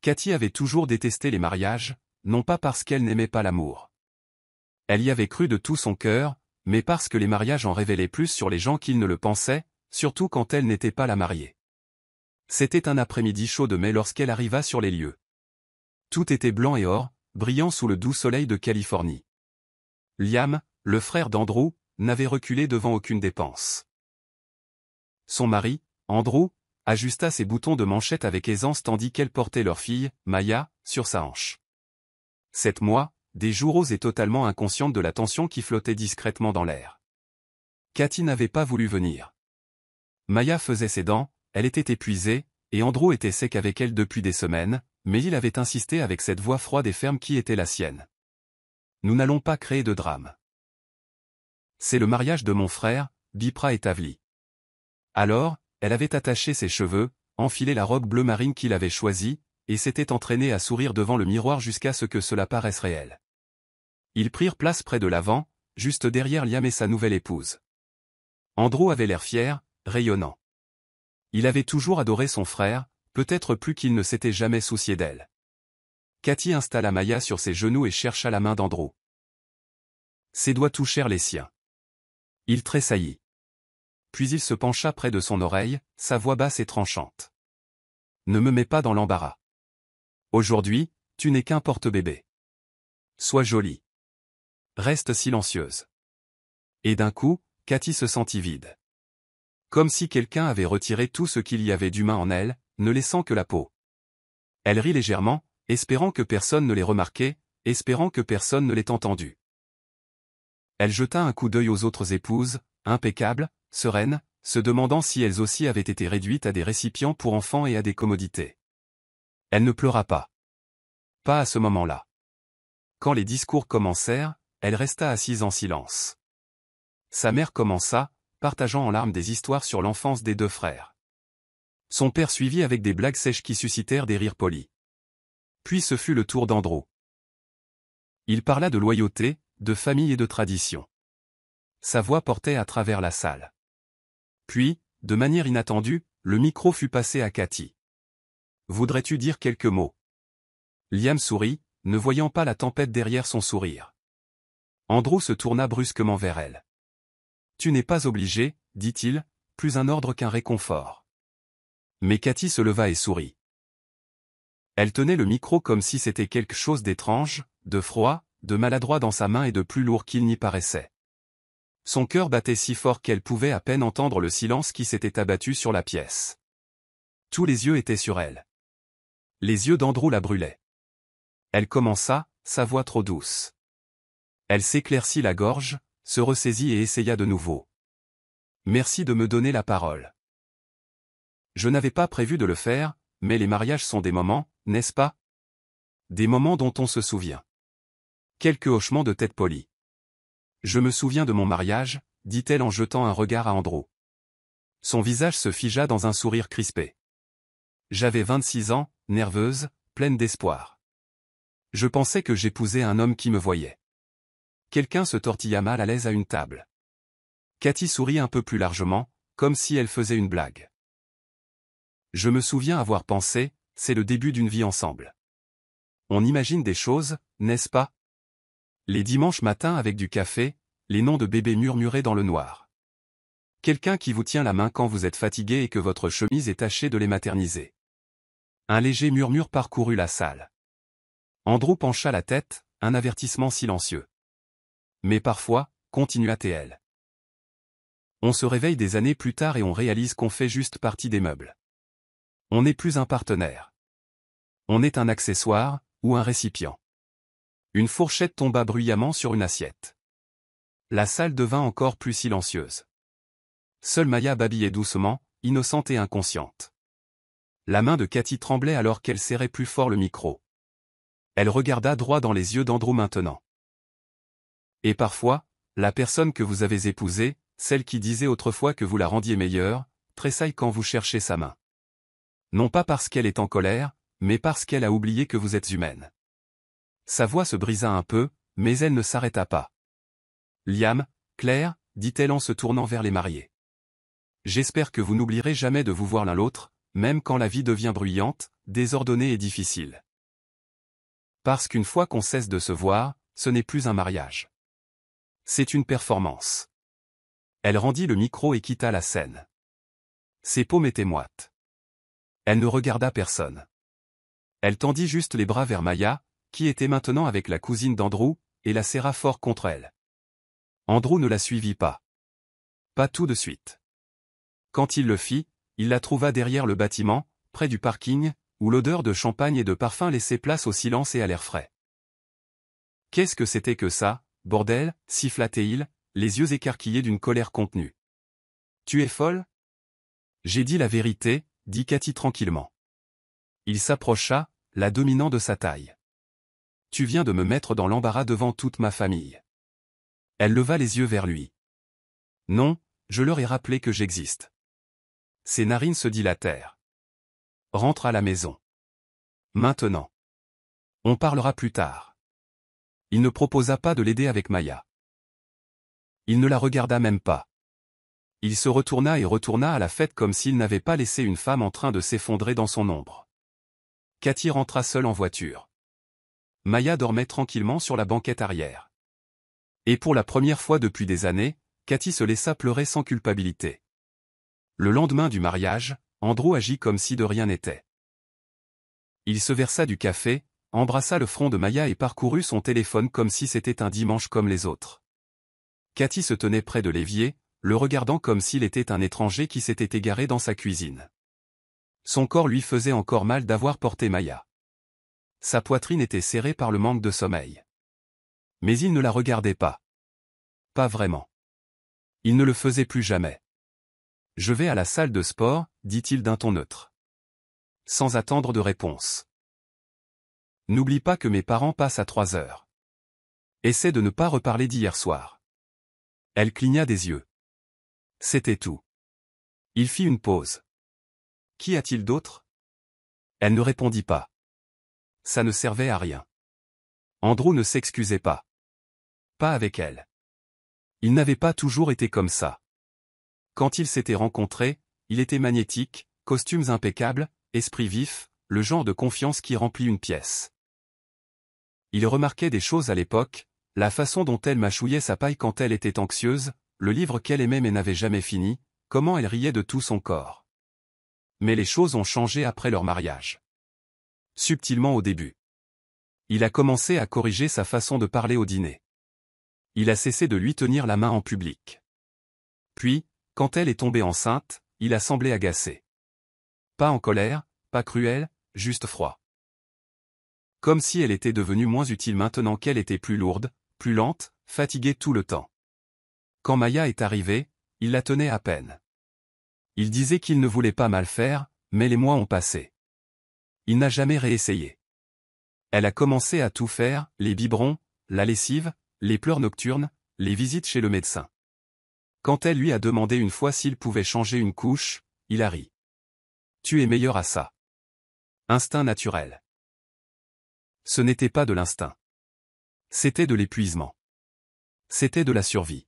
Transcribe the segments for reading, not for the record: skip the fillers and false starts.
Cathy avait toujours détesté les mariages, non pas parce qu'elle n'aimait pas l'amour. Elle y avait cru de tout son cœur, mais parce que les mariages en révélaient plus sur les gens qu'ils ne le pensaient, surtout quand elle n'était pas la mariée. C'était un après-midi chaud de mai lorsqu'elle arriva sur les lieux. Tout était blanc et or, brillant sous le doux soleil de Californie. Liam, le frère d'Andrew, n'avait reculé devant aucune dépense. Son mari, Andrew, ajusta ses boutons de manchette avec aisance tandis qu'elle portait leur fille, Maya, sur sa hanche. Cette moi, des joues roses et totalement inconsciente de la tension qui flottait discrètement dans l'air. Cathy n'avait pas voulu venir. Maya faisait ses dents, elle était épuisée, et Andrew était sec avec elle depuis des semaines, mais il avait insisté avec cette voix froide et ferme qui était la sienne. Nous n'allons pas créer de drame. C'est le mariage de mon frère, Bipra et Tavli. Alors, elle avait attaché ses cheveux, enfilé la robe bleu marine qu'il avait choisie, et s'était entraînée à sourire devant le miroir jusqu'à ce que cela paraisse réel. Ils prirent place près de l'avant, juste derrière Liam et sa nouvelle épouse. Andrew avait l'air fier, rayonnant. Il avait toujours adoré son frère, peut-être plus qu'il ne s'était jamais soucié d'elle. Cathy installa Maya sur ses genoux et chercha la main d'Andrew. Ses doigts touchèrent les siens. Il tressaillit. Puis il se pencha près de son oreille, sa voix basse et tranchante. Ne me mets pas dans l'embarras. Aujourd'hui, tu n'es qu'un porte-bébé. Sois jolie. Reste silencieuse. Et d'un coup, Cathy se sentit vide. Comme si quelqu'un avait retiré tout ce qu'il y avait d'humain en elle, ne laissant que la peau. Elle rit légèrement, espérant que personne ne l'ait remarqué, espérant que personne ne l'ait entendu. Elle jeta un coup d'œil aux autres épouses, impeccables, sereines, se demandant si elles aussi avaient été réduites à des récipients pour enfants et à des commodités. Elle ne pleura pas. Pas à ce moment-là. Quand les discours commencèrent, elle resta assise en silence. Sa mère commença, partageant en larmes des histoires sur l'enfance des deux frères. Son père suivit avec des blagues sèches qui suscitèrent des rires polis. Puis ce fut le tour d'Andrew. Il parla de loyauté, de famille et de tradition. Sa voix portait à travers la salle. Puis, de manière inattendue, le micro fut passé à Cathy. Voudrais-tu dire quelques mots? Liam sourit, ne voyant pas la tempête derrière son sourire. Andrew se tourna brusquement vers elle. Tu n'es pas obligé, dit-il, plus un ordre qu'un réconfort. Mais Cathy se leva et sourit. Elle tenait le micro comme si c'était quelque chose d'étrange, de froid, de maladroit dans sa main et de plus lourd qu'il n'y paraissait. Son cœur battait si fort qu'elle pouvait à peine entendre le silence qui s'était abattu sur la pièce. Tous les yeux étaient sur elle. Les yeux d'Andrew la brûlaient. Elle commença, sa voix trop douce. Elle s'éclaircit la gorge, se ressaisit et essaya de nouveau. Merci de me donner la parole. Je n'avais pas prévu de le faire, mais les mariages sont des moments, n'est-ce pas? Des moments dont on se souvient. Quelques hochements de tête polis. Je me souviens de mon mariage, dit-elle en jetant un regard à Andrew. Son visage se figea dans un sourire crispé. J'avais 26 ans, nerveuse, pleine d'espoir. Je pensais que j'épousais un homme qui me voyait. Quelqu'un se tortilla mal à l'aise à une table. Cathy sourit un peu plus largement, comme si elle faisait une blague. Je me souviens avoir pensé, c'est le début d'une vie ensemble. On imagine des choses, n'est-ce pas? Les dimanches matins avec du café, les noms de bébés murmurés dans le noir. Quelqu'un qui vous tient la main quand vous êtes fatigué et que votre chemise est tachée de les materniser. Un léger murmure parcourut la salle. Andrew pencha la tête, un avertissement silencieux. Mais parfois, continua-t-elle. On se réveille des années plus tard et on réalise qu'on fait juste partie des meubles. On n'est plus un partenaire. On est un accessoire, ou un récipient. Une fourchette tomba bruyamment sur une assiette. La salle devint encore plus silencieuse. Seule Maya babillait doucement, innocente et inconsciente. La main de Cathy tremblait alors qu'elle serrait plus fort le micro. Elle regarda droit dans les yeux d'Andrew maintenant. Et parfois, la personne que vous avez épousée, celle qui disait autrefois que vous la rendiez meilleure, tressaille quand vous cherchez sa main. Non pas parce qu'elle est en colère, mais parce qu'elle a oublié que vous êtes humaine. Sa voix se brisa un peu, mais elle ne s'arrêta pas. Liam, Claire, dit-elle en se tournant vers les mariés. J'espère que vous n'oublierez jamais de vous voir l'un l'autre, même quand la vie devient bruyante, désordonnée et difficile. Parce qu'une fois qu'on cesse de se voir, ce n'est plus un mariage. C'est une performance. Elle rendit le micro et quitta la scène. Ses paumes étaient moites. Elle ne regarda personne. Elle tendit juste les bras vers Maya, qui était maintenant avec la cousine d'Andrew, et la serra fort contre elle. Andrew ne la suivit pas. Pas tout de suite. Quand il le fit, il la trouva derrière le bâtiment, près du parking, où l'odeur de champagne et de parfum laissait place au silence et à l'air frais. « Qu'est-ce que c'était que ça, bordel » siffla-t-il, les yeux écarquillés d'une colère contenue. « Tu es folle ?» J'ai dit la vérité, dit Cathy tranquillement. Il s'approcha, la dominant de sa taille. « Tu viens de me mettre dans l'embarras devant toute ma famille. » Elle leva les yeux vers lui. « Non, je leur ai rappelé que j'existe. » Ses narines se dilatèrent. « Rentre à la maison. Maintenant. On parlera plus tard. » Il ne proposa pas de l'aider avec Maya. Il ne la regarda même pas. Il se retourna et retourna à la fête comme s'il n'avait pas laissé une femme en train de s'effondrer dans son ombre. Cathy rentra seule en voiture. Maya dormait tranquillement sur la banquette arrière. Et pour la première fois depuis des années, Cathy se laissa pleurer sans culpabilité. Le lendemain du mariage, Andrew agit comme si de rien n'était. Il se versa du café, embrassa le front de Maya et parcourut son téléphone comme si c'était un dimanche comme les autres. Cathy se tenait près de l'évier, le regardant comme s'il était un étranger qui s'était égaré dans sa cuisine. Son corps lui faisait encore mal d'avoir porté Maya. Sa poitrine était serrée par le manque de sommeil. Mais il ne la regardait pas. Pas vraiment. Il ne le faisait plus jamais. « Je vais à la salle de sport », dit-il d'un ton neutre. Sans attendre de réponse. « N'oublie pas que mes parents passent à 3 heures. Essaie de ne pas reparler d'hier soir. » Elle cligna des yeux. C'était tout. Il fit une pause. « Qui a-t-il d'autre » Elle ne répondit pas. Ça ne servait à rien. Andrew ne s'excusait pas. Pas avec elle. Il n'avait pas toujours été comme ça. Quand ils s'étaient rencontrés, il était magnétique, costumes impeccables, esprit vif, le genre de confiance qui remplit une pièce. Il remarquait des choses à l'époque, la façon dont elle mâchouillait sa paille quand elle était anxieuse, le livre qu'elle aimait mais n'avait jamais fini, comment elle riait de tout son corps. Mais les choses ont changé après leur mariage. Subtilement au début. Il a commencé à corriger sa façon de parler au dîner. Il a cessé de lui tenir la main en public. Puis, quand elle est tombée enceinte, il a semblé agacé. Pas en colère, pas cruel, juste froid. Comme si elle était devenue moins utile maintenant qu'elle était plus lourde, plus lente, fatiguée tout le temps. Quand Maya est arrivée, il la tenait à peine. Il disait qu'il ne voulait pas mal faire, mais les mois ont passé. Il n'a jamais réessayé. Elle a commencé à tout faire, les biberons, la lessive, les pleurs nocturnes, les visites chez le médecin. Quand elle lui a demandé une fois s'il pouvait changer une couche, il a ri. Tu es meilleur à ça. Instinct naturel. Ce n'était pas de l'instinct. C'était de l'épuisement. C'était de la survie.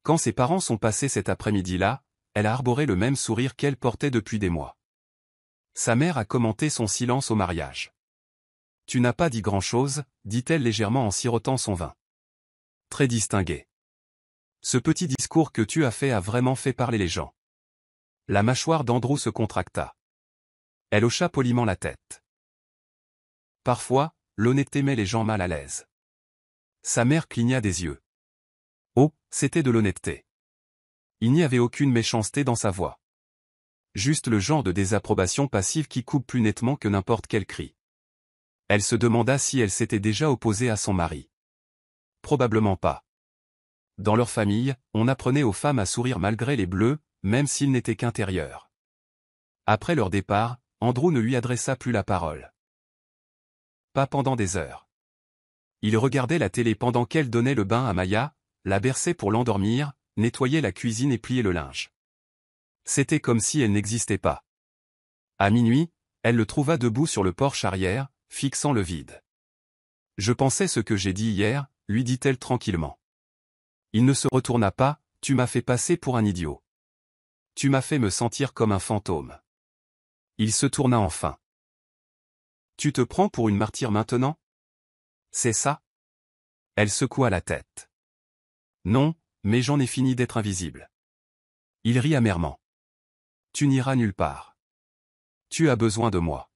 Quand ses parents sont passés cet après-midi-là, elle a arboré le même sourire qu'elle portait depuis des mois. Sa mère a commenté son silence au mariage. Tu n'as pas dit grand-chose, dit-elle légèrement en sirotant son vin. Très distingué. Ce petit discours que tu as fait a vraiment fait parler les gens. La mâchoire d'Andrew se contracta. Elle hocha poliment la tête. Parfois, l'honnêteté met les gens mal à l'aise. Sa mère cligna des yeux. Oh, c'était de l'honnêteté. Il n'y avait aucune méchanceté dans sa voix. Juste le genre de désapprobation passive qui coupe plus nettement que n'importe quel cri. Elle se demanda si elle s'était déjà opposée à son mari. Probablement pas. Dans leur famille, on apprenait aux femmes à sourire malgré les bleus, même s'ils n'étaient qu'intérieurs. Après leur départ, Andrew ne lui adressa plus la parole. Pas pendant des heures. Il regardait la télé pendant qu'elle donnait le bain à Maya, la berçait pour l'endormir, nettoyait la cuisine et pliait le linge. C'était comme si elle n'existait pas. À minuit, elle le trouva debout sur le porche arrière, fixant le vide. « Je pensais ce que j'ai dit hier », lui dit-elle tranquillement. Il ne se retourna pas, « Tu m'as fait passer pour un idiot. Tu m'as fait me sentir comme un fantôme. Il se tourna enfin. Tu te prends pour une martyre maintenant? C'est ça? Elle secoua la tête. Non, mais j'en ai fini d'être invisible. Il rit amèrement. Tu n'iras nulle part. Tu as besoin de moi.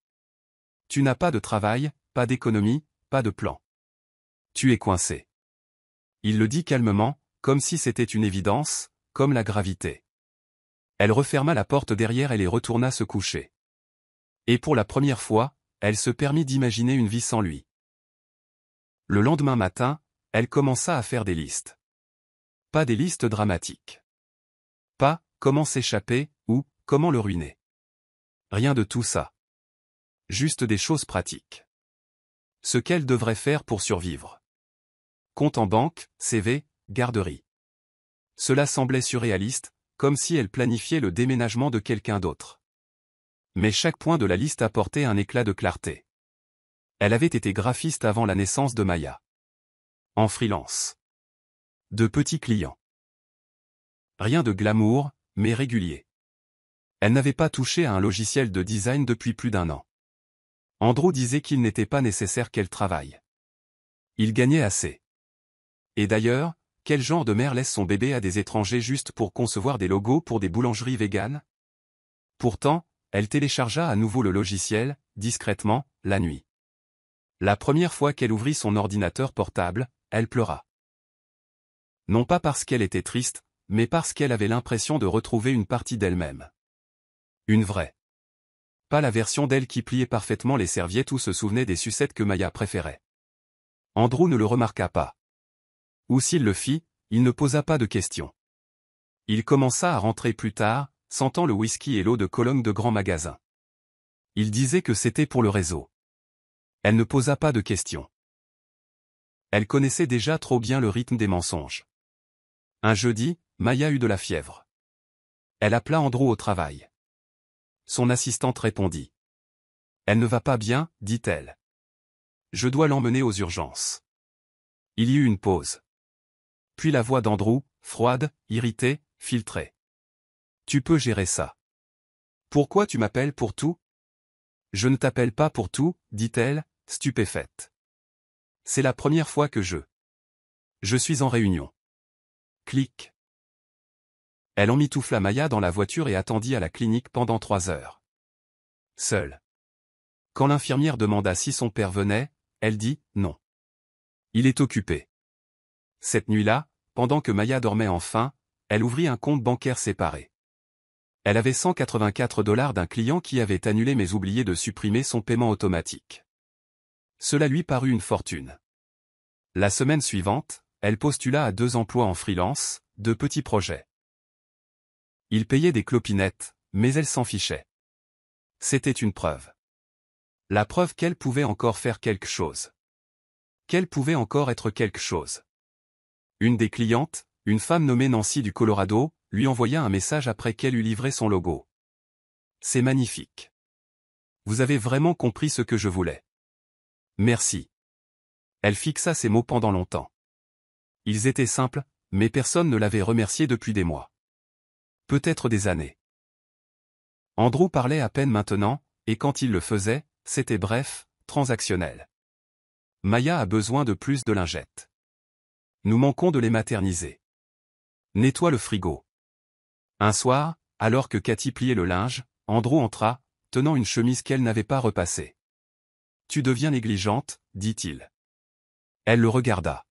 Tu n'as pas de travail, pas d'économie, pas de plan. Tu es coincé. Il le dit calmement, comme si c'était une évidence, comme la gravité. Elle referma la porte derrière elle et retourna se coucher. Et pour la première fois, elle se permit d'imaginer une vie sans lui. Le lendemain matin, elle commença à faire des listes. Pas des listes dramatiques. Pas « comment s'échapper » ou « comment le ruiner ». Rien de tout ça. Juste des choses pratiques. Ce qu'elle devrait faire pour survivre. Compte en banque, CV, garderie. Cela semblait surréaliste, comme si elle planifiait le déménagement de quelqu'un d'autre. Mais chaque point de la liste apportait un éclat de clarté. Elle avait été graphiste avant la naissance de Maya. En freelance. De petits clients. Rien de glamour, mais régulier. Elle n'avait pas touché à un logiciel de design depuis plus d'1 an. Andrew disait qu'il n'était pas nécessaire qu'elle travaille. Il gagnait assez. Et d'ailleurs, quel genre de mère laisse son bébé à des étrangers juste pour concevoir des logos pour des boulangeries véganes? Pourtant, elle téléchargea à nouveau le logiciel, discrètement, la nuit. La première fois qu'elle ouvrit son ordinateur portable, elle pleura. Non pas parce qu'elle était triste, mais parce qu'elle avait l'impression de retrouver une partie d'elle-même. Une vraie. Pas la version d'elle qui pliait parfaitement les serviettes ou se souvenait des sucettes que Maya préférait. Andrew ne le remarqua pas. Ou s'il le fit, il ne posa pas de questions. Il commença à rentrer plus tard, sentant le whisky et l'eau de Cologne de grands magasins. Il disait que c'était pour le réseau. Elle ne posa pas de questions. Elle connaissait déjà trop bien le rythme des mensonges. Un jeudi, Maya eut de la fièvre. Elle appela Andrew au travail. Son assistante répondit. Elle ne va pas bien, dit-elle. Je dois l'emmener aux urgences. Il y eut une pause. Puis la voix d'Andrew, froide, irritée, filtrée. Tu peux gérer ça. Pourquoi tu m'appelles pour tout? Je ne t'appelle pas pour tout, dit-elle, stupéfaite. C'est la première fois que Je suis en réunion. Clic. Elle emmitoufla Maya dans la voiture et attendit à la clinique pendant 3 heures. Seule. Quand l'infirmière demanda si son père venait, elle dit « non. Il est occupé ». Cette nuit-là, pendant que Maya dormait enfin, elle ouvrit un compte bancaire séparé. Elle avait $184 d'un client qui avait annulé mais oublié de supprimer son paiement automatique. Cela lui parut une fortune. La semaine suivante, elle postula à 2 emplois en freelance, de petits projets. Il payait des clopinettes, mais elle s'en fichait. C'était une preuve. La preuve qu'elle pouvait encore faire quelque chose. Qu'elle pouvait encore être quelque chose. Une des clientes, une femme nommée Nancy du Colorado, lui envoya un message après qu'elle eut livré son logo. C'est magnifique. Vous avez vraiment compris ce que je voulais. Merci. Elle fixa ces mots pendant longtemps. Ils étaient simples, mais personne ne l'avait remercié depuis des mois. Peut-être des années. Andrew parlait à peine maintenant, et quand il le faisait, c'était bref, transactionnel. Maya a besoin de plus de lingettes. Nous manquons de les materniser. Nettoie le frigo. Un soir, alors que Cathy pliait le linge, Andrew entra, tenant une chemise qu'elle n'avait pas repassée. Tu deviens négligente, dit-il. Elle le regarda.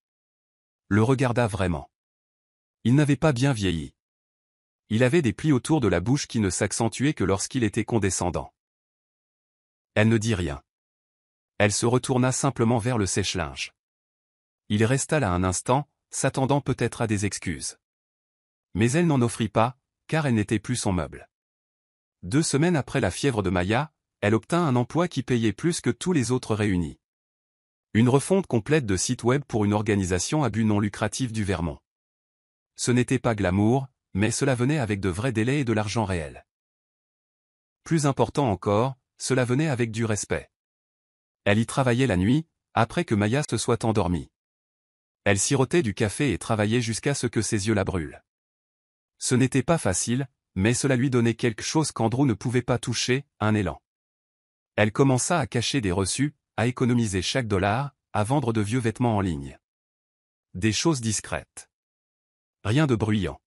Le regarda vraiment. Il n'avait pas bien vieilli. Il avait des plis autour de la bouche qui ne s'accentuaient que lorsqu'il était condescendant. Elle ne dit rien. Elle se retourna simplement vers le sèche-linge. Il resta là un instant, s'attendant peut-être à des excuses. Mais elle n'en offrit pas, car elle n'était plus son meuble. 2 semaines après la fièvre de Maya, elle obtint un emploi qui payait plus que tous les autres réunis. Une refonte complète de site web pour une organisation à but non lucratif du Vermont. Ce n'était pas glamour, mais cela venait avec de vrais délais et de l'argent réel. Plus important encore, cela venait avec du respect. Elle y travaillait la nuit, après que Maya se soit endormie. Elle sirotait du café et travaillait jusqu'à ce que ses yeux la brûlent. Ce n'était pas facile, mais cela lui donnait quelque chose qu'Andrew ne pouvait pas toucher, un élan. Elle commença à cacher des reçus, à économiser chaque dollar, à vendre de vieux vêtements en ligne. Des choses discrètes. Rien de bruyant.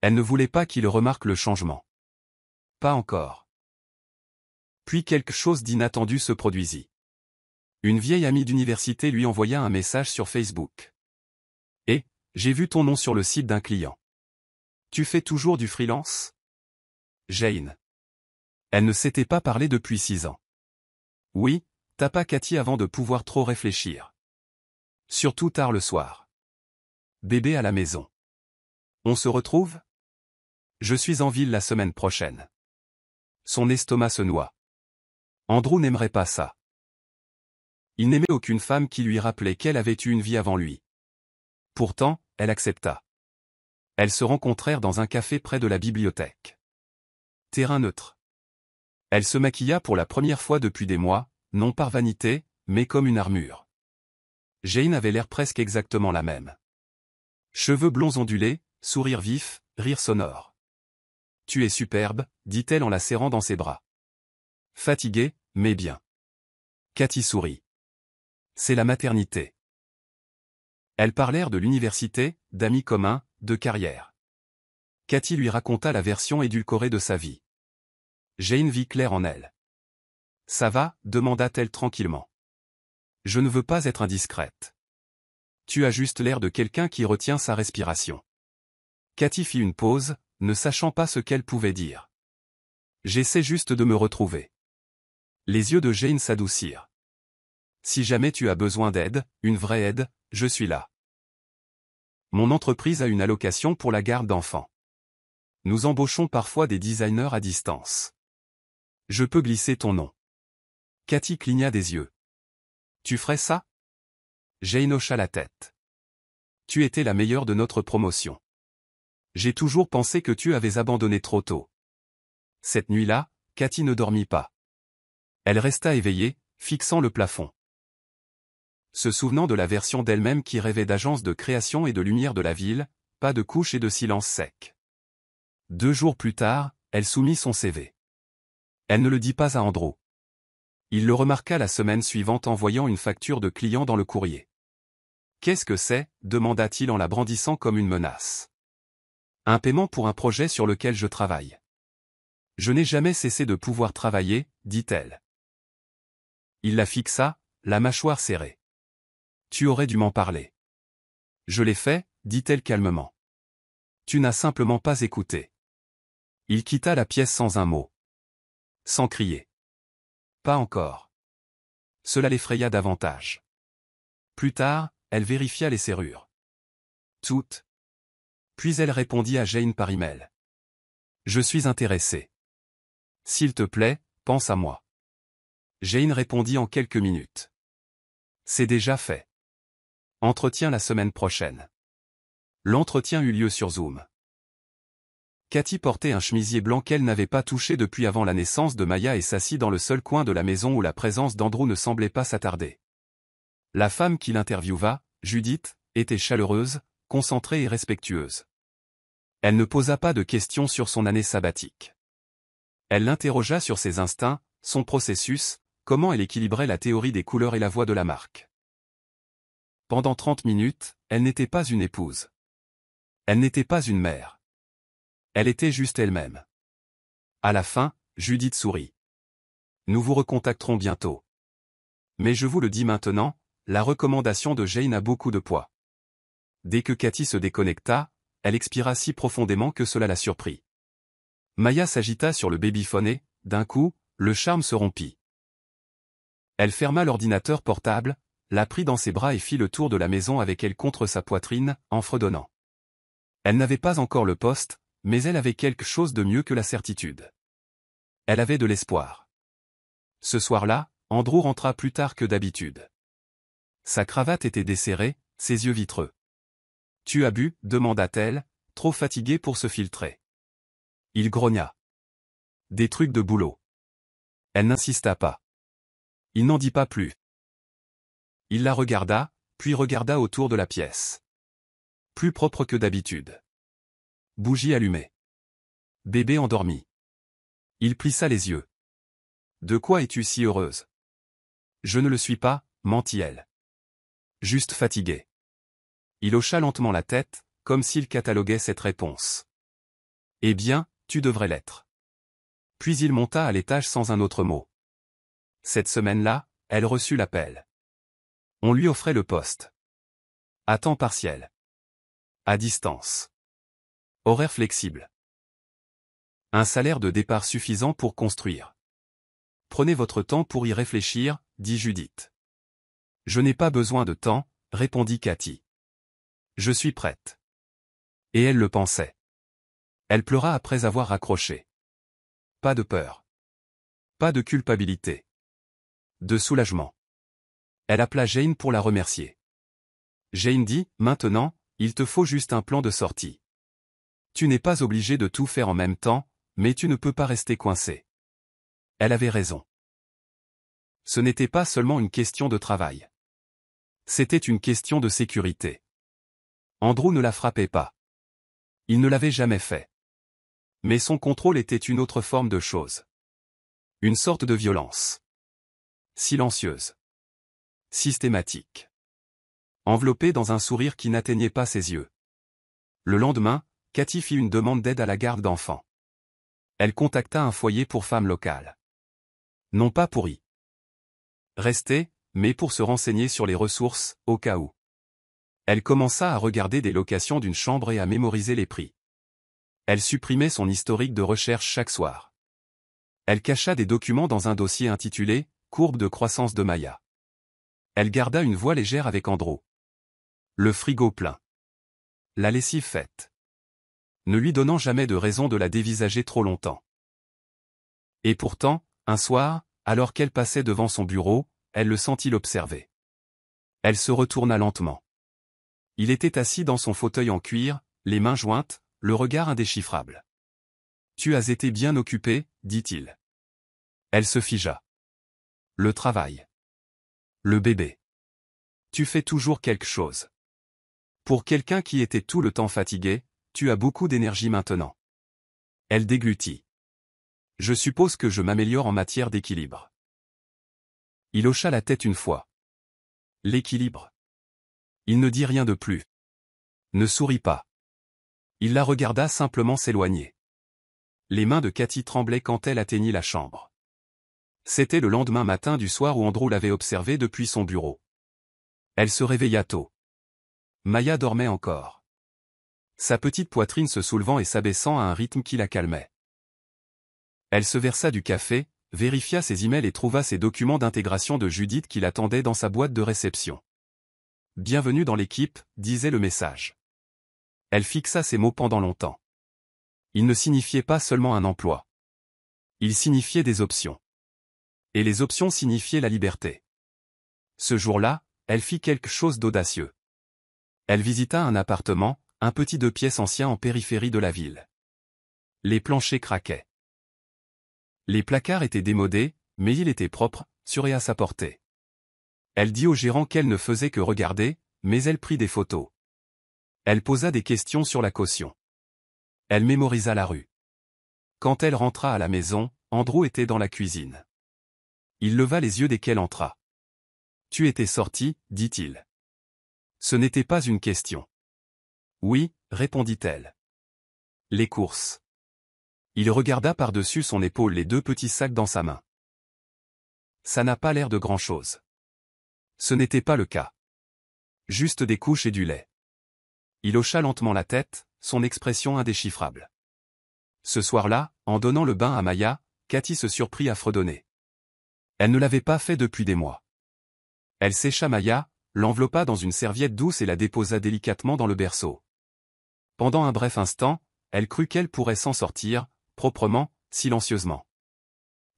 Elle ne voulait pas qu'il remarque le changement. Pas encore. Puis quelque chose d'inattendu se produisit. Une vieille amie d'université lui envoya un message sur Facebook. « Et, j'ai vu ton nom sur le site d'un client. Tu fais toujours du freelance ? Jane. » Elle ne s'était pas parlé depuis 6 ans. « Oui, tapa Cathy avant de pouvoir trop réfléchir. Surtout tard le soir. Bébé à la maison. On se retrouve ? Je suis en ville la semaine prochaine. » Son estomac se noie. Andrew n'aimerait pas ça. Il n'aimait aucune femme qui lui rappelait qu'elle avait eu une vie avant lui. Pourtant, elle accepta. Elles se rencontrèrent dans un café près de la bibliothèque. Terrain neutre. Elle se maquilla pour la première fois depuis des mois, non par vanité, mais comme une armure. Jane avait l'air presque exactement la même. Cheveux blonds ondulés, sourire vif, rire sonore. « Tu es superbe », dit-elle en la serrant dans ses bras. Fatiguée, mais bien. Cathy sourit. C'est la maternité. Elles parlèrent de l'université, d'amis communs, de carrière. Cathy lui raconta la version édulcorée de sa vie. Jane vit clair en elle. « Ça va ?» demanda-t-elle tranquillement. « Je ne veux pas être indiscrète. Tu as juste l'air de quelqu'un qui retient sa respiration. » Cathy fit une pause, ne sachant pas ce qu'elle pouvait dire. « J'essaie juste de me retrouver. » Les yeux de Jane s'adoucirent. « Si jamais tu as besoin d'aide, une vraie aide, je suis là. Mon entreprise a une allocation pour la garde d'enfants. Nous embauchons parfois des designers à distance. Je peux glisser ton nom. » Cathy cligna des yeux. « Tu ferais ça ?» Jane hocha la tête. « Tu étais la meilleure de notre promotion. J'ai toujours pensé que tu avais abandonné trop tôt. » Cette nuit-là, Cathy ne dormit pas. Elle resta éveillée, fixant le plafond. Se souvenant de la version d'elle-même qui rêvait d'agence de création et de lumière de la ville, pas de couche et de silence sec. 2 jours plus tard, elle soumit son CV. Elle ne le dit pas à Andrew. Il le remarqua la semaine suivante en voyant une facture de client dans le courrier. « Qu'est-ce que c'est ?» demanda-t-il en la brandissant comme une menace. « Un paiement pour un projet sur lequel je travaille. Je n'ai jamais cessé de pouvoir travailler, dit-elle. Il la fixa, la mâchoire serrée. « Tu aurais dû m'en parler. »« Je l'ai fait, dit-elle calmement. Tu n'as simplement pas écouté. » Il quitta la pièce sans un mot. Sans crier. Pas encore. Cela l'effraya davantage. Plus tard, elle vérifia les serrures. Toutes. Puis elle répondit à Jane par email. « Je suis intéressée. S'il te plaît, pense à moi. » Jane répondit en quelques minutes. « C'est déjà fait. Entretien la semaine prochaine. » L'entretien eut lieu sur Zoom. Cathy portait un chemisier blanc qu'elle n'avait pas touché depuis avant la naissance de Maya et s'assit dans le seul coin de la maison où la présence d'Andrew ne semblait pas s'attarder. La femme qui l'interviewa, Judith, était chaleureuse, concentrée et respectueuse. Elle ne posa pas de questions sur son année sabbatique. Elle l'interrogea sur ses instincts, son processus, comment elle équilibrait la théorie des couleurs et la voix de la marque. Pendant 30 minutes, elle n'était pas une épouse. Elle n'était pas une mère. Elle était juste elle-même. À la fin, Judith sourit. « Nous vous recontacterons bientôt. Mais je vous le dis maintenant, la recommandation de Jane a beaucoup de poids. » Dès que Cathy se déconnecta, elle expira si profondément que cela la surprit. Maya s'agita sur le babyphone et, d'un coup, le charme se rompit. Elle ferma l'ordinateur portable, la prit dans ses bras et fit le tour de la maison avec elle contre sa poitrine, en fredonnant. Elle n'avait pas encore le poste, mais elle avait quelque chose de mieux que la certitude. Elle avait de l'espoir. Ce soir-là, Andrew rentra plus tard que d'habitude. Sa cravate était desserrée, ses yeux vitreux. « Tu as bu ?» demanda-t-elle, trop fatiguée pour se filtrer. Il grogna. « Des trucs de boulot. » Elle n'insista pas. Il n'en dit pas plus. Il la regarda, puis regarda autour de la pièce. Plus propre que d'habitude. Bougie allumée. bébé endormi. Il plissa les yeux. De quoi es-tu si heureuse? Je ne le suis pas, mentit-elle. Juste fatiguée. Il hocha lentement la tête, comme s'il cataloguait cette réponse. Eh bien, tu devrais l'être. Puis il monta à l'étage sans un autre mot. Cette semaine-là, elle reçut l'appel. On lui offrait le poste. À temps partiel. À distance. Horaire flexible. Un salaire de départ suffisant pour construire. Prenez votre temps pour y réfléchir, dit Judith. Je n'ai pas besoin de temps, répondit Cathy. Je suis prête. Et elle le pensait. Elle pleura après avoir raccroché. Pas de peur. Pas de culpabilité. De soulagement. Elle appela Jane pour la remercier. Jane dit, maintenant, il te faut juste un plan de sortie. Tu n'es pas obligé de tout faire en même temps, mais tu ne peux pas rester coincé. Elle avait raison. Ce n'était pas seulement une question de travail. C'était une question de sécurité. Andrew ne la frappait pas. Il ne l'avait jamais fait. Mais son contrôle était une autre forme de chose. Une sorte de violence. Silencieuse. Systématique. Enveloppée dans un sourire qui n'atteignait pas ses yeux. Le lendemain, Cathy fit une demande d'aide à la garde d'enfants. Elle contacta un foyer pour femmes locales. Non pas pour y rester, mais pour se renseigner sur les ressources, au cas où. Elle commença à regarder des locations d'une chambre et à mémoriser les prix. Elle supprimait son historique de recherche chaque soir. Elle cacha des documents dans un dossier intitulé « Courbe de croissance de Maya ». Elle garda une voix légère avec Andrew. Le frigo plein. La lessive faite. Ne lui donnant jamais de raison de la dévisager trop longtemps. Et pourtant, un soir, alors qu'elle passait devant son bureau, elle le sentit l'observer. Elle se retourna lentement. Il était assis dans son fauteuil en cuir, les mains jointes, le regard indéchiffrable. « Tu as été bien occupé, dit-il. Elle se figea. Le travail. Le bébé. Tu fais toujours quelque chose. Pour quelqu'un qui était tout le temps fatigué, tu as beaucoup d'énergie maintenant. Elle déglutit. Je suppose que je m'améliore en matière d'équilibre. Il hocha la tête une fois. L'équilibre. Il ne dit rien de plus. Ne sourit pas. Il la regarda simplement s'éloigner. Les mains de Cathy tremblaient quand elle atteignit la chambre. C'était le lendemain matin du soir où Andrew l'avait observée depuis son bureau. Elle se réveilla tôt. Maya dormait encore. Sa petite poitrine se soulevant et s'abaissant à un rythme qui la calmait. Elle se versa du café, vérifia ses emails et trouva ses documents d'intégration de Judith qui l'attendaient dans sa boîte de réception. « Bienvenue dans l'équipe », disait le message. Elle fixa ces mots pendant longtemps. Ils ne signifiaient pas seulement un emploi. Ils signifiaient des options. Et les options signifiaient la liberté. Ce jour-là, elle fit quelque chose d'audacieux. Elle visita un appartement, un petit 2 pièces ancien en périphérie de la ville. Les planchers craquaient. Les placards étaient démodés, mais il était propre, sûr et à sa portée. Elle dit au gérant qu'elle ne faisait que regarder, mais elle prit des photos. Elle posa des questions sur la caution. Elle mémorisa la rue. Quand elle rentra à la maison, Andrew était dans la cuisine. Il leva les yeux dès qu'elle entra. « Tu étais sortie, dit-il. » Ce n'était pas une question. « Oui, répondit-elle. » Les courses. Il regarda par-dessus son épaule les 2 petits sacs dans sa main. Ça n'a pas l'air de grand-chose. Ce n'était pas le cas. Juste des couches et du lait. Il hocha lentement la tête, son expression indéchiffrable. Ce soir-là, en donnant le bain à Maya, Cathy se surprit à fredonner. Elle ne l'avait pas fait depuis des mois. Elle sécha Maya, l'enveloppa dans une serviette douce et la déposa délicatement dans le berceau. Pendant un bref instant, elle crut qu'elle pourrait s'en sortir, proprement, silencieusement.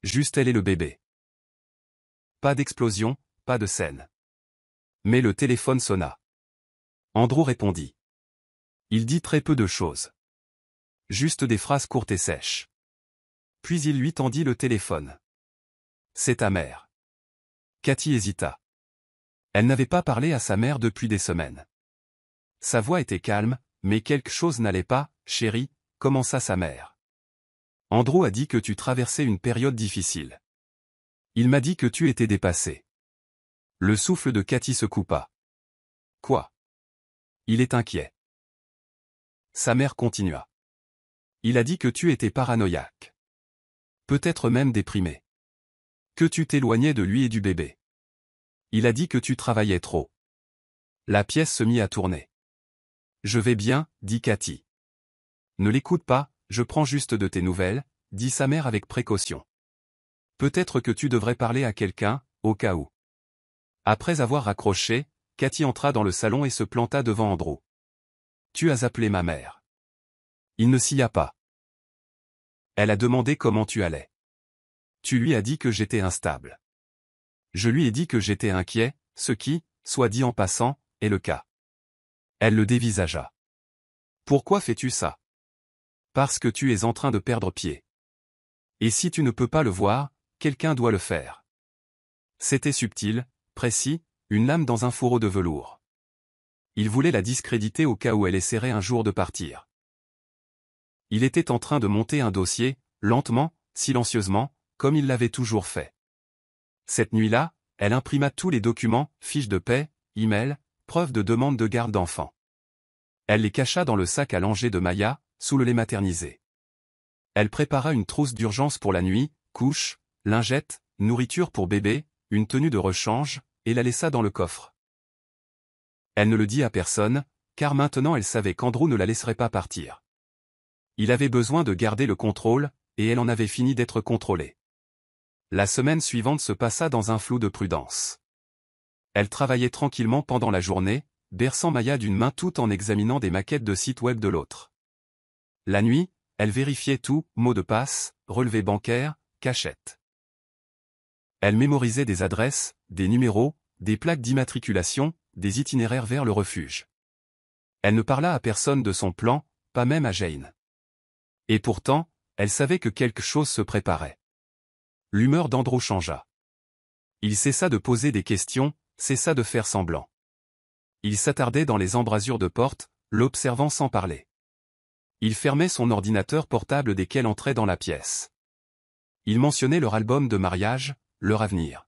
Juste elle et le bébé. Pas d'explosion, pas de scène. Mais le téléphone sonna. Andrew répondit. Il dit très peu de choses. Juste des phrases courtes et sèches. Puis il lui tendit le téléphone. C'est ta mère. Cathy hésita. Elle n'avait pas parlé à sa mère depuis des semaines. Sa voix était calme, mais quelque chose n'allait pas, chérie, commença sa mère. Andrew a dit que tu traversais une période difficile. Il m'a dit que tu étais dépassé. Le souffle de Cathy se coupa. Quoi? Il est inquiet. Sa mère continua. Il a dit que tu étais paranoïaque. Peut-être même déprimé. Que tu t'éloignais de lui et du bébé. Il a dit que tu travaillais trop. La pièce se mit à tourner. Je vais bien, dit Cathy. Ne l'écoute pas, je prends juste de tes nouvelles, dit sa mère avec précaution. Peut-être que tu devrais parler à quelqu'un, au cas où. Après avoir raccroché, Cathy entra dans le salon et se planta devant Andrew. Tu as appelé ma mère. Il ne s'y a pas. Elle a demandé comment tu allais. Tu lui as dit que j'étais instable. Je lui ai dit que j'étais inquiet, ce qui, soit dit en passant, est le cas. Elle le dévisagea. Pourquoi fais-tu ça? Parce que tu es en train de perdre pied. Et si tu ne peux pas le voir, quelqu'un doit le faire. C'était subtil, précis, une lame dans un fourreau de velours. Il voulait la discréditer au cas où elle essaierait un jour de partir. Il était en train de monter un dossier, lentement, silencieusement, comme il l'avait toujours fait. Cette nuit-là, elle imprima tous les documents, fiches de paie, emails, preuves de demande de garde d'enfants. Elle les cacha dans le sac à langer de Maya, sous le lait maternisé. Elle prépara une trousse d'urgence pour la nuit, couches, lingettes, nourriture pour bébé, une tenue de rechange, et la laissa dans le coffre. Elle ne le dit à personne, car maintenant elle savait qu'Andrew ne la laisserait pas partir. Il avait besoin de garder le contrôle, et elle en avait fini d'être contrôlée. La semaine suivante se passa dans un flou de prudence. Elle travaillait tranquillement pendant la journée, berçant Maya d'une main tout en examinant des maquettes de sites web de l'autre. La nuit, elle vérifiait tout, mots de passe, relevés bancaires, cachette. Elle mémorisait des adresses, des numéros, des plaques d'immatriculation, des itinéraires vers le refuge. Elle ne parla à personne de son plan, pas même à Jane. Et pourtant, elle savait que quelque chose se préparait. L'humeur d'Andrew changea. Il cessa de poser des questions, cessa de faire semblant. Il s'attardait dans les embrasures de porte, l'observant sans parler. Il fermait son ordinateur portable dès qu'elle entrait dans la pièce. Il mentionnait leur album de mariage, leur avenir.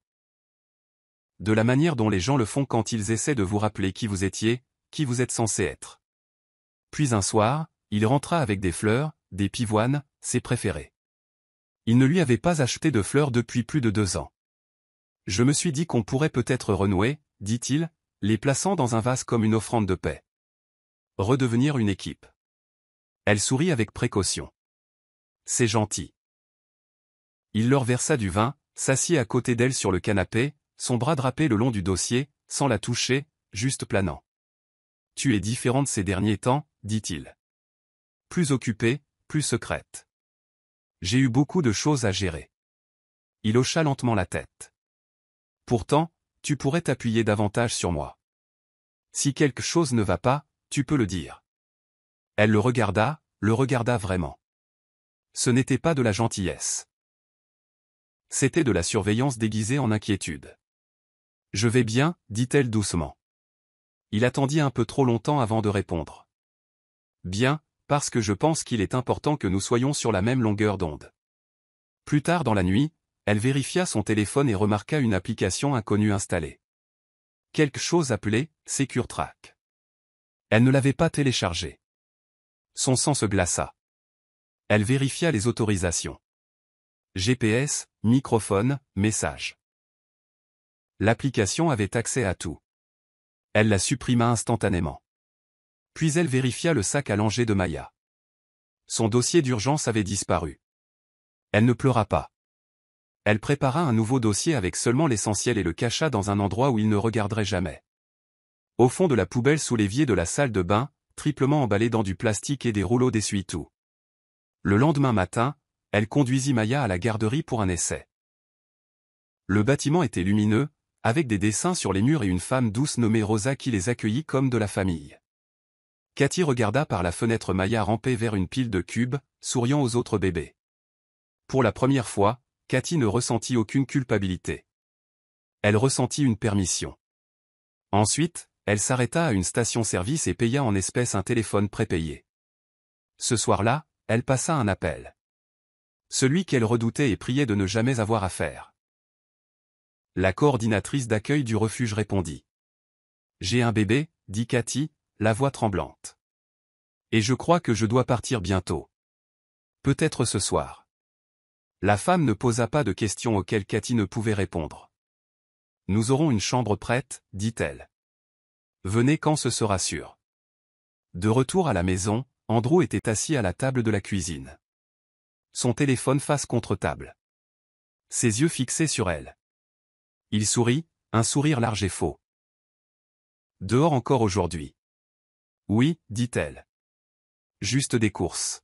De la manière dont les gens le font quand ils essaient de vous rappeler qui vous étiez, qui vous êtes censé être. Puis un soir, il rentra avec des fleurs, des pivoines, ses préférées. Il ne lui avait pas acheté de fleurs depuis plus de 2 ans. Je me suis dit qu'on pourrait peut-être renouer, dit-il, les plaçant dans un vase comme une offrande de paix. Redevenir une équipe. Elle sourit avec précaution. C'est gentil. Il leur versa du vin, s'assit à côté d'elle sur le canapé, son bras drapé le long du dossier, sans la toucher, juste planant. Tu es différente ces derniers temps, dit-il. Plus occupée, plus secrète. J'ai eu beaucoup de choses à gérer. Il hocha lentement la tête. Pourtant, tu pourrais t'appuyer davantage sur moi. Si quelque chose ne va pas, tu peux le dire. Elle le regarda vraiment. Ce n'était pas de la gentillesse. C'était de la surveillance déguisée en inquiétude. Je vais bien, dit-elle doucement. Il attendit un peu trop longtemps avant de répondre. Bien, parce que je pense qu'il est important que nous soyons sur la même longueur d'onde. Plus tard dans la nuit, elle vérifia son téléphone et remarqua une application inconnue installée. Quelque chose appelé « SecureTrack ». Elle ne l'avait pas téléchargée. Son sang se glaça. Elle vérifia les autorisations. GPS, microphone, message. L'application avait accès à tout. Elle la supprima instantanément. Puis elle vérifia le sac à langer de Maya. Son dossier d'urgence avait disparu. Elle ne pleura pas. Elle prépara un nouveau dossier avec seulement l'essentiel et le cacha dans un endroit où il ne regarderait jamais. Au fond de la poubelle sous l'évier de la salle de bain, triplement emballé dans du plastique et des rouleaux d'essuie-tout. Le lendemain matin, elle conduisit Maya à la garderie pour un essai. Le bâtiment était lumineux, avec des dessins sur les murs et une femme douce nommée Rosa qui les accueillit comme de la famille. Cathy regarda par la fenêtre Maya ramper vers une pile de cubes, souriant aux autres bébés. Pour la première fois, Cathy ne ressentit aucune culpabilité. Elle ressentit une permission. Ensuite, elle s'arrêta à une station-service et paya en espèces un téléphone prépayé. Ce soir-là, elle passa un appel. Celui qu'elle redoutait et priait de ne jamais avoir à faire. La coordinatrice d'accueil du refuge répondit. J'ai un bébé, dit Cathy, la voix tremblante. Et je crois que je dois partir bientôt. Peut-être ce soir. La femme ne posa pas de questions auxquelles Cathy ne pouvait répondre. Nous aurons une chambre prête, dit-elle. Venez quand ce sera sûr. De retour à la maison, Andrew était assis à la table de la cuisine. Son téléphone face contre table. Ses yeux fixés sur elle. Il sourit, un sourire large et faux. Dehors encore aujourd'hui. Oui, dit-elle. Juste des courses.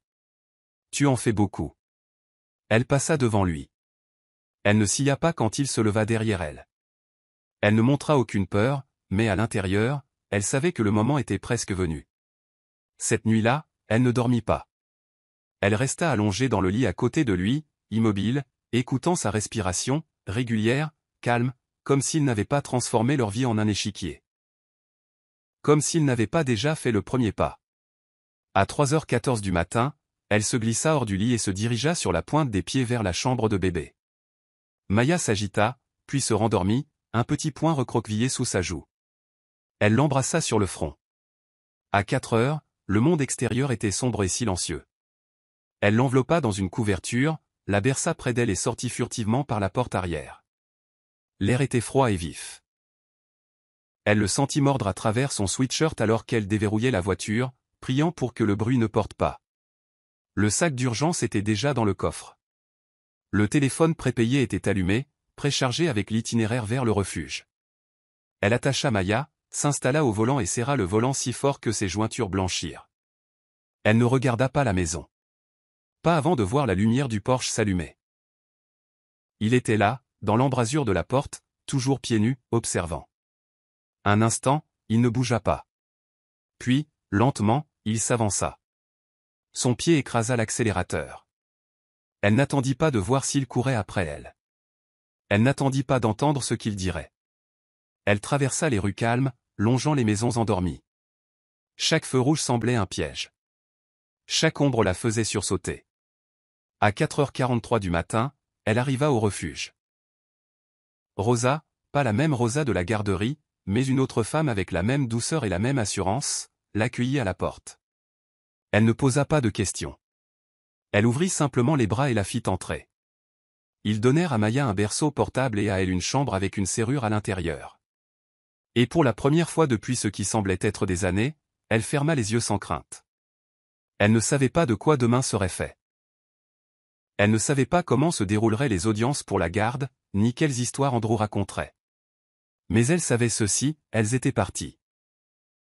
Tu en fais beaucoup. Elle passa devant lui. Elle ne scia pas quand il se leva derrière elle. Elle ne montra aucune peur, mais à l'intérieur, elle savait que le moment était presque venu. Cette nuit-là, elle ne dormit pas. Elle resta allongée dans le lit à côté de lui, immobile, écoutant sa respiration, régulière, calme, comme s'ils n'avaient pas transformé leur vie en un échiquier. Comme s'ils n'avaient pas déjà fait le premier pas. À 3h14 du matin, elle se glissa hors du lit et se dirigea sur la pointe des pieds vers la chambre de bébé. Maya s'agita, puis se rendormit, un petit poing recroquevillé sous sa joue. Elle l'embrassa sur le front. À 4h, le monde extérieur était sombre et silencieux. Elle l'enveloppa dans une couverture, la berça près d'elle et sortit furtivement par la porte arrière. L'air était froid et vif. Elle le sentit mordre à travers son sweatshirt alors qu'elle déverrouillait la voiture, priant pour que le bruit ne porte pas. Le sac d'urgence était déjà dans le coffre. Le téléphone prépayé était allumé, préchargé avec l'itinéraire vers le refuge. Elle attacha Maya, s'installa au volant et serra le volant si fort que ses jointures blanchirent. Elle ne regarda pas la maison. Pas avant de voir la lumière du Porsche s'allumer. Il était là, dans l'embrasure de la porte, toujours pieds nus, observant. Un instant, il ne bougea pas. Puis, lentement, il s'avança. Son pied écrasa l'accélérateur. Elle n'attendit pas de voir s'il courait après elle. Elle n'attendit pas d'entendre ce qu'il dirait. Elle traversa les rues calmes, longeant les maisons endormies. Chaque feu rouge semblait un piège. Chaque ombre la faisait sursauter. À 4h43 du matin, elle arriva au refuge. Rosa, pas la même Rosa de la garderie, mais une autre femme avec la même douceur et la même assurance, l'accueillit à la porte. Elle ne posa pas de questions. Elle ouvrit simplement les bras et la fit entrer. Ils donnèrent à Maya un berceau portable et à elle une chambre avec une serrure à l'intérieur. Et pour la première fois depuis ce qui semblait être des années, elle ferma les yeux sans crainte. Elle ne savait pas de quoi demain serait fait. Elle ne savait pas comment se dérouleraient les audiences pour la garde, ni quelles histoires Andrew raconterait. Mais elle savait ceci, elles étaient parties.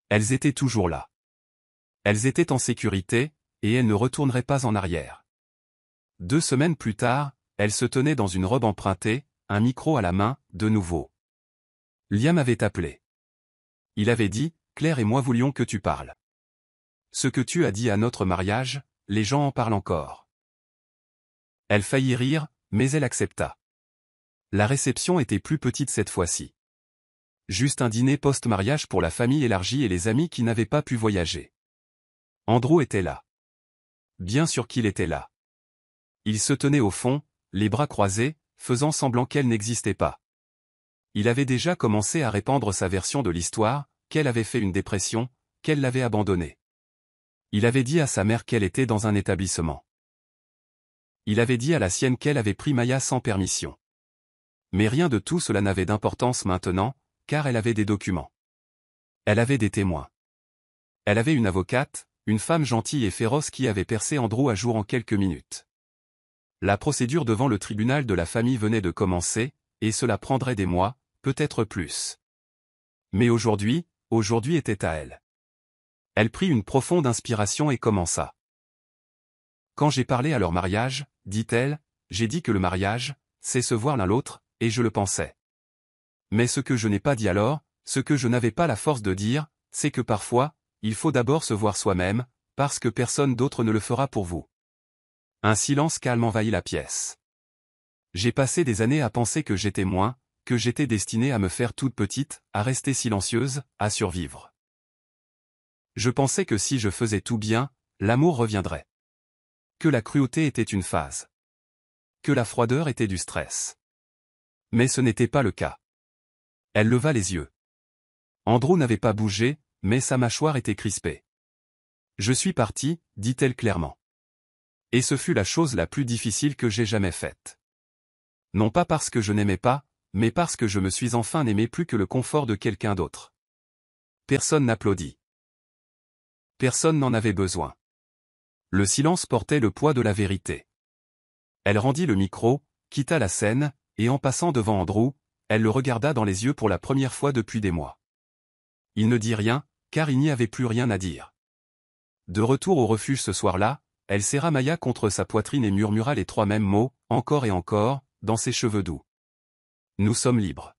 Elles étaient toujours là. Elles étaient en sécurité, et elles ne retourneraient pas en arrière. 2 semaines plus tard, elle se tenait dans une robe empruntée, un micro à la main, de nouveau. Liam avait appelé. Il avait dit, « Claire et moi voulions que tu parles. Ce que tu as dit à notre mariage, les gens en parlent encore. » Elle faillit rire, mais elle accepta. La réception était plus petite cette fois-ci. Juste un dîner post-mariage pour la famille élargie et les amis qui n'avaient pas pu voyager. Andrew était là. Bien sûr qu'il était là. Il se tenait au fond, les bras croisés, faisant semblant qu'elle n'existait pas. Il avait déjà commencé à répandre sa version de l'histoire, qu'elle avait fait une dépression, qu'elle l'avait abandonnée. Il avait dit à sa mère qu'elle était dans un établissement. Il avait dit à la sienne qu'elle avait pris Maya sans permission. Mais rien de tout cela n'avait d'importance maintenant, car elle avait des documents. Elle avait des témoins. Elle avait une avocate, une femme gentille et féroce qui avait percé Andrew à jour en quelques minutes. La procédure devant le tribunal de la famille venait de commencer, et cela prendrait des mois, peut-être plus. Mais aujourd'hui était à elle. Elle prit une profonde inspiration et commença. Quand j'ai parlé à leur mariage, dit-elle, j'ai dit que le mariage, c'est se voir l'un l'autre, et je le pensais. Mais ce que je n'ai pas dit alors, ce que je n'avais pas la force de dire, c'est que parfois, il faut d'abord se voir soi-même, parce que personne d'autre ne le fera pour vous. Un silence calme envahit la pièce. J'ai passé des années à penser que j'étais moins, que j'étais destinée à me faire toute petite, à rester silencieuse, à survivre. Je pensais que si je faisais tout bien, l'amour reviendrait. Que la cruauté était une phase. que la froideur était du stress. Mais ce n'était pas le cas. Elle leva les yeux. Andrew n'avait pas bougé, mais sa mâchoire était crispée. « Je suis partie, dit-elle clairement. Et ce fut la chose la plus difficile que j'ai jamais faite. Non pas parce que je n'aimais pas, mais parce que je me suis enfin n'aimé plus que le confort de quelqu'un d'autre. » Personne n'applaudit. Personne n'en avait besoin. Le silence portait le poids de la vérité. Elle rendit le micro, quitta la scène, et en passant devant Andrew, elle le regarda dans les yeux pour la première fois depuis des mois. Il ne dit rien, car il n'y avait plus rien à dire. De retour au refuge ce soir-là, elle serra Maya contre sa poitrine et murmura les 3 mêmes mots, encore et encore, dans ses cheveux doux. « Nous sommes libres. »